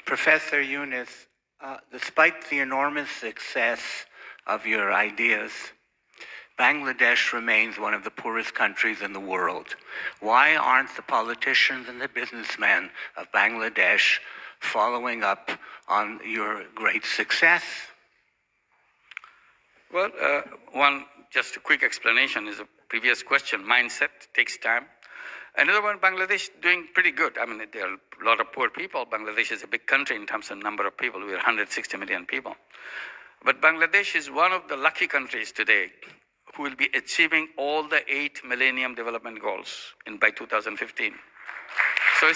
Professor Yunus, despite the enormous success of your ideas, Bangladesh remains one of the poorest countries in the world. Why aren't the politicians and the businessmen of Bangladesh following up on your great success? Well, just a quick explanation is a previous question. Mindset takes time. Another one, Bangladesh doing pretty good. I mean, there are a lot of poor people. Bangladesh is a big country in terms of number of people. We are 160 million people. But Bangladesh is one of the lucky countries today who will be achieving all the 8 Millennium Development Goals by 2015. So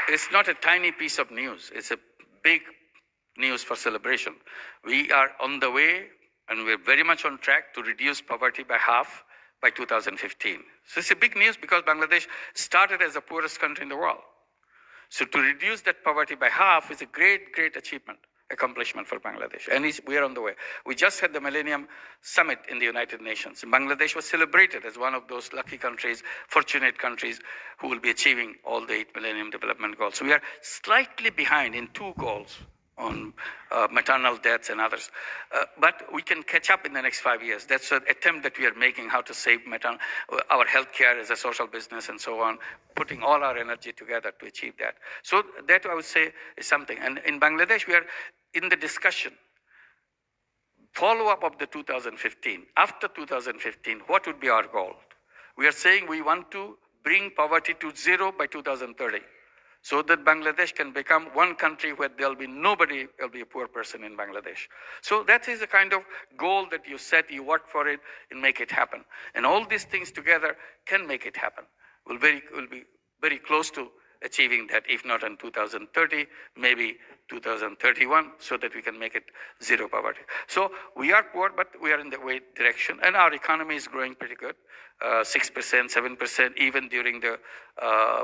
it's not a tiny piece of news. It's a big news for celebration. We are on the way, and we're very much on track to reduce poverty by half by 2015. So it's a big news because Bangladesh started as the poorest country in the world. So to reduce that poverty by half is a great, great accomplishment for Bangladesh. And we are on the way. We just had the Millennium Summit in the United Nations. Bangladesh was celebrated as one of those lucky countries, fortunate countries who will be achieving all the 8 Millennium Development Goals. So we are slightly behind in 2 goals on maternal deaths and others. But we can catch up in the next 5 years. That's an attempt that we are making, how to save our healthcare as a social business and so on, putting all our energy together to achieve that. So that I would say is something. And in Bangladesh, we are in the discussion, follow-up of the 2015. After 2015, what would be our goal? We are saying we want to bring poverty to 0 by 2030. So that Bangladesh can become one country where there'll be nobody, there'll be a poor person in Bangladesh. So that is the kind of goal that you set, you work for it, and make it happen. And all these things together can make it happen. We'll be very close to achieving that, if not in 2030, maybe 2031, so that we can make it 0 poverty. So we are poor, but we are in the right direction, and our economy is growing pretty good, 6%, 7%, even during the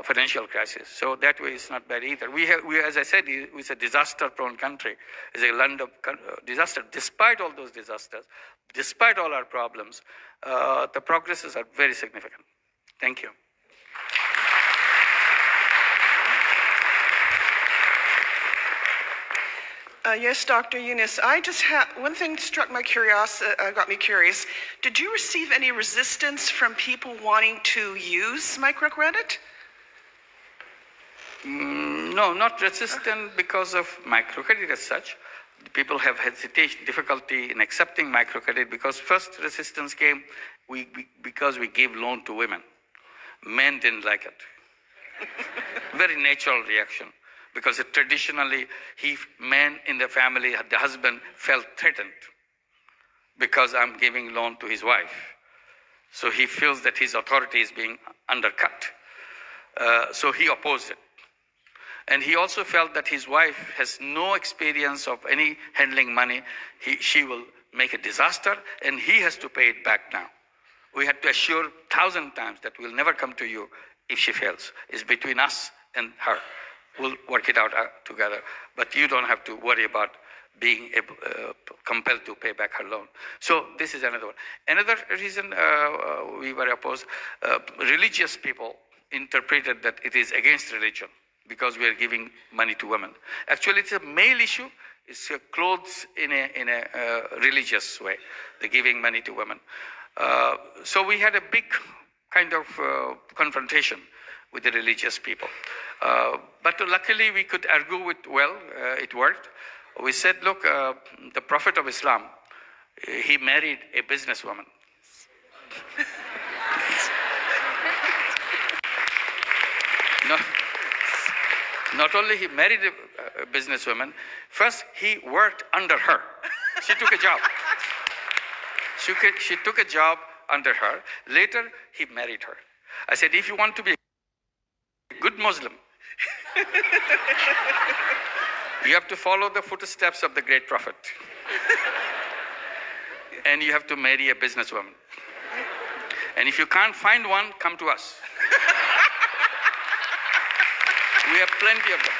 financial crisis. So that way it's not bad either. We, as I said, it's a disaster-prone country. It's a land of disaster. Despite all those disasters, despite all our problems, the progresses are very significant. Thank you. Yes, Dr. Yunus. I just have one thing got me curious. Did you receive any resistance from people wanting to use microcredit? No, not resistant because of microcredit as such. People have hesitation, difficulty in accepting microcredit because first resistance came because we gave loan to women. Men didn't like it. Very natural reaction. Because traditionally, men in the family, the husband felt threatened because I'm giving loan to his wife. So he feels that his authority is being undercut. So he opposed it. And he also felt that his wife has no experience of any handling money. She will make a disaster and he has to pay it back now. We had to assure 1,000 times that we'll never come to you if she fails. It's between us and her. We'll work it out together, but you don't have to worry about being compelled to pay back her loan. So this is another one. Another reason we were opposed, religious people interpreted that it is against religion because we are giving money to women. Actually, it's a male issue. It's clothes in a religious way, the giving money to women. So we had a big kind of confrontation with the religious people. But luckily we could argue it well, it worked. We said, look, the Prophet of Islam, he married a businesswoman. Not only he married a businesswoman, first he worked under her. She took a job. She took a job under her. Later, he married her. I said, if you want to be a good Muslim, you have to follow the footsteps of the great prophet. And you have to marry a businesswoman. And if you can't find one, come to us. We have plenty of them.